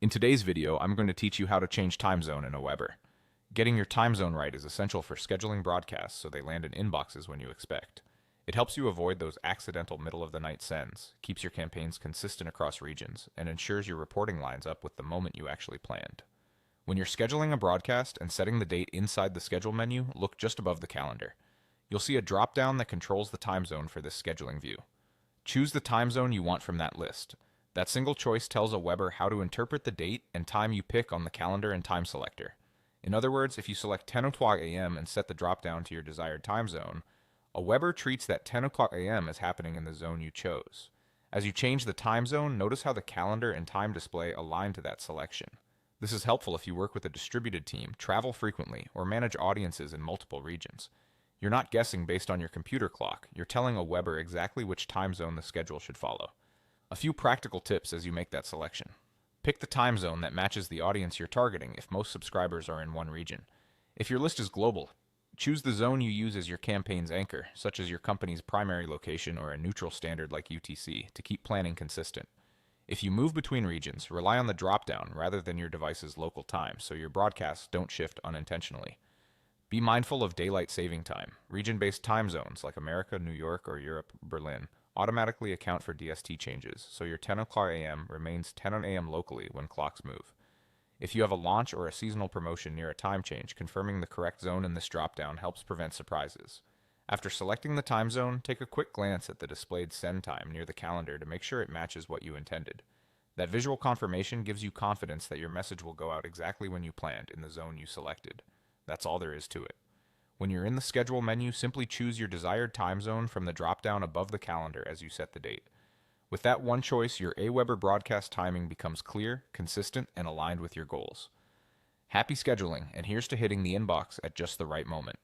In today's video, I'm going to teach you how to change time zone in AWeber. Getting your time zone right is essential for scheduling broadcasts so they land in inboxes when you expect. It helps you avoid those accidental middle-of-the-night sends, keeps your campaigns consistent across regions, and ensures your reporting lines up with the moment you actually planned. When you're scheduling a broadcast and setting the date inside the schedule menu, look just above the calendar. You'll see a drop-down that controls the time zone for this scheduling view. Choose the time zone you want from that list. That single choice tells AWeber how to interpret the date and time you pick on the calendar and time selector. In other words, if you select 10 o'clock a.m. and set the drop-down to your desired time zone, AWeber treats that 10 o'clock a.m. as happening in the zone you chose. As you change the time zone, notice how the calendar and time display align to that selection. This is helpful if you work with a distributed team, travel frequently, or manage audiences in multiple regions. You're not guessing based on your computer clock, you're telling AWeber exactly which time zone the schedule should follow. A few practical tips as you make that selection. Pick the time zone that matches the audience you're targeting if most subscribers are in one region. If your list is global, choose the zone you use as your campaign's anchor, such as your company's primary location or a neutral standard like UTC, to keep planning consistent. If you move between regions, rely on the drop-down rather than your device's local time so your broadcasts don't shift unintentionally. Be mindful of daylight saving time. Region-based time zones like America, New York, or Europe, Berlin, automatically account for DST changes, so your 10 o'clock a.m. remains 10 a.m. locally when clocks move. If you have a launch or a seasonal promotion near a time change, confirming the correct zone in this drop-down helps prevent surprises. After selecting the time zone, take a quick glance at the displayed send time near the calendar to make sure it matches what you intended. That visual confirmation gives you confidence that your message will go out exactly when you planned in the zone you selected. That's all there is to it. When you're in the schedule menu, simply choose your desired time zone from the drop-down above the calendar as you set the date. With that one choice, your AWeber broadcast timing becomes clear, consistent, and aligned with your goals. Happy scheduling, and here's to hitting the inbox at just the right moment.